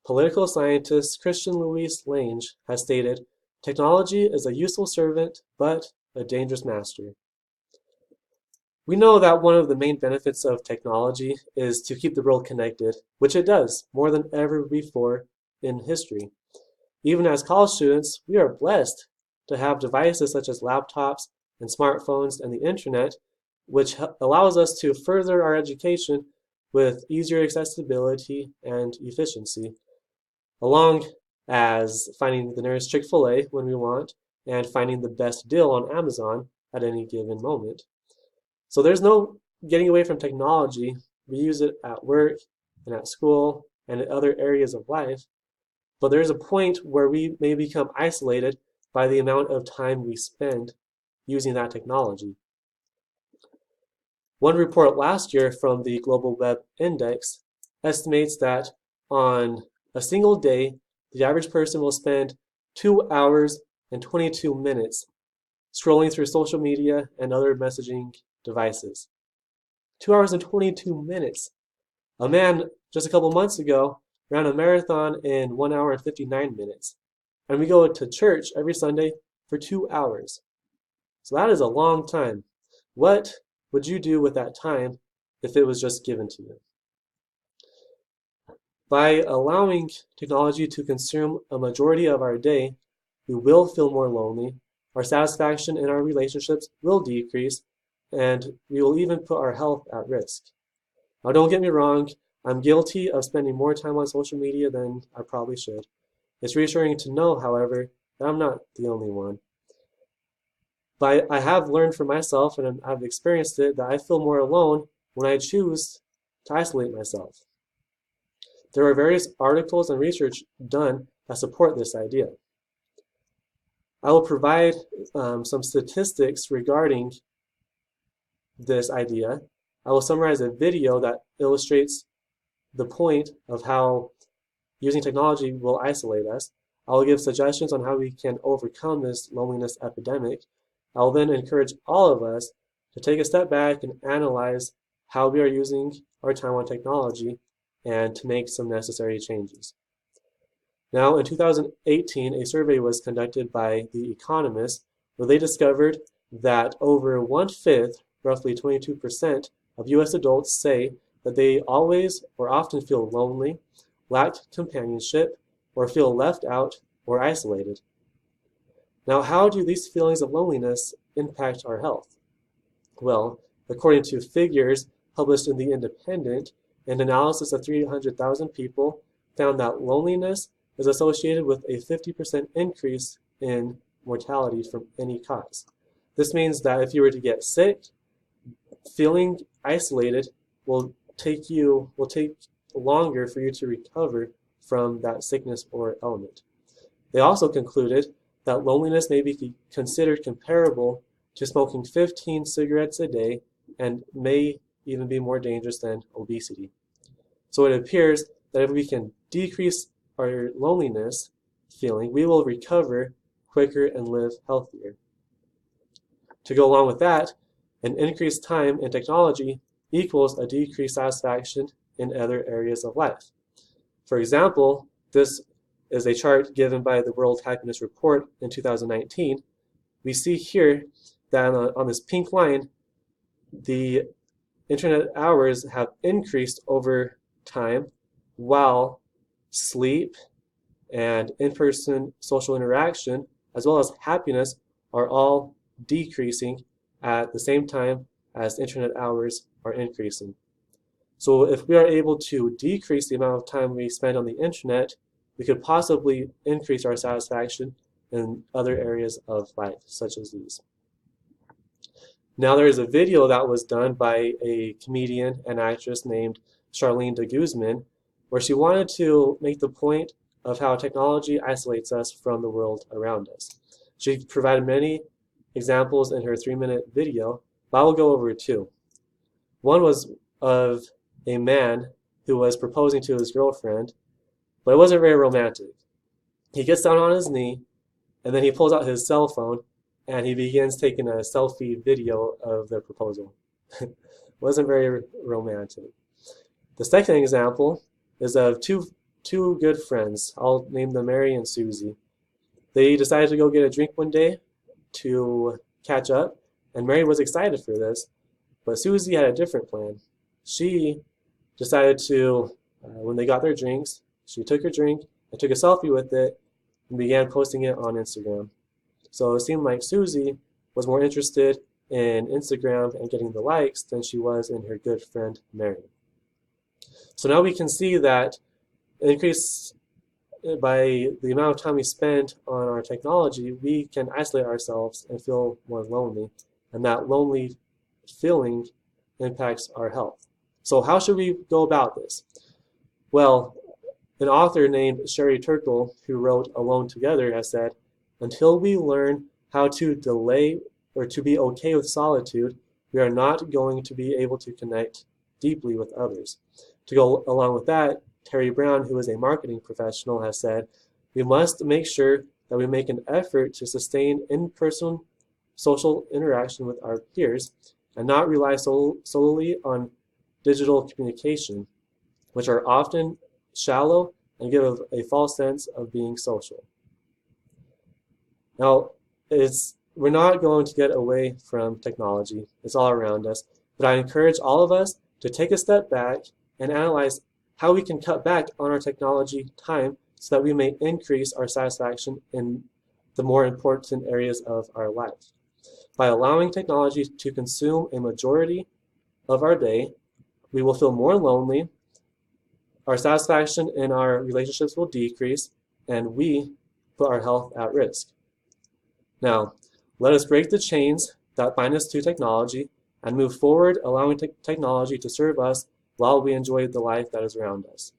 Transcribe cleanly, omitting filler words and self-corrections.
Political scientist Christian Louis Lange has stated, "Technology is a useful servant, but a dangerous master." We know that one of the main benefits of technology is to keep the world connected, which it does more than ever before in history. Even as college students, we are blessed to have devices such as laptops and smartphones and the internet, which allows us to further our education with easier accessibility and efficiency, along as finding the nearest Chick-fil-A when we want and finding the best deal on Amazon at any given moment. So there's no getting away from technology. We use it at work and at school and in other areas of life, but there's a point where we may become isolated by the amount of time we spend using that technology. One report last year from the Global Web Index estimates that on a single day, the average person will spend 2 hours and 22 minutes scrolling through social media and other messaging devices. 2 hours and 22 minutes. A man just a couple months ago ran a marathon in 1 hour and 59 minutes. And we go to church every Sunday for 2 hours. So that is a long time. What would you do with that time if it was just given to you? By allowing technology to consume a majority of our day, we will feel more lonely, our satisfaction in our relationships will decrease, and we will even put our health at risk. Now, don't get me wrong, I'm guilty of spending more time on social media than I probably should. It's reassuring to know, however, that I'm not the only one. But I have learned for myself, and I've experienced it, that I feel more alone when I choose to isolate myself. There are various articles and research done that support this idea. I will provide some statistics regarding this idea. I will summarize a video that illustrates the point of how using technology will isolate us. I will give suggestions on how we can overcome this loneliness epidemic. I will then encourage all of us to take a step back and analyze how we are using our time on technology and to make some necessary changes. Now, in 2018, a survey was conducted by The Economist where they discovered that over 1/5, roughly 22%, of US adults say that they always or often feel lonely, lack companionship, or feel left out or isolated. Now, how do these feelings of loneliness impact our health? Well, according to figures published in The Independent, an analysis of 300,000 people found that loneliness is associated with a 50% increase in mortality from any cause. This means that if you were to get sick, feeling isolated will take longer for you to recover from that sickness or ailment. They also concluded that loneliness may be considered comparable to smoking 15 cigarettes a day and may even be more dangerous than obesity. So it appears that if we can decrease our loneliness feeling, we will recover quicker and live healthier. To go along with that, an increased time in technology equals a decreased satisfaction in other areas of life. For example, this is a chart given by the World Happiness Report in 2019. We see here that on this pink line, the internet hours have increased over time while sleep and in-person social interaction, as well as happiness, are all decreasing at the same time as internet hours are increasing. So if we are able to decrease the amount of time we spend on the internet, we could possibly increase our satisfaction in other areas of life, such as these. Now, there is a video that was done by a comedian and actress named Charlene de Guzman, where she wanted to make the point of how technology isolates us from the world around us. She provided many examples in her 3-minute video, but I will go over 2. One was of a man who was proposing to his girlfriend, but it wasn't very romantic. He gets down on his knee, and then he pulls out his cell phone, and he begins taking a selfie video of the proposal. Wasn't very romantic. The second example is of 2 two good friends. I'll name them Mary and Susie. They decided to go get a drink one day to catch up, and Mary was excited for this, but Susie had a different plan. She decided to, when they got their drinks, she took her drink and took a selfie with it and began posting it on Instagram. So it seemed like Susie was more interested in Instagram and getting the likes than she was in her good friend Mary. So now we can see that increase by the amount of time we spend on our technology, we can isolate ourselves and feel more lonely, and that lonely feeling impacts our health. So how should we go about this? Well, an author named Sherry Turkle, who wrote Alone Together, has said, until we learn how to delay or to be okay with solitude, we are not going to be able to connect deeply with others. To go along with that, Terry Brown, who is a marketing professional, has said, we must make sure that we make an effort to sustain in-person social interaction with our peers and not rely solely on digital communication, which are often shallow and give a false sense of being social. Now, we're not going to get away from technology. It's all around us. But I encourage all of us to take a step back and analyze how we can cut back on our technology time so that we may increase our satisfaction in the more important areas of our life. By allowing technology to consume a majority of our day, we will feel more lonely, our satisfaction in our relationships will decrease, and we put our health at risk. Now, let us break the chains that bind us to technology and move forward, allowing technology to serve us while we enjoy the life that is around us.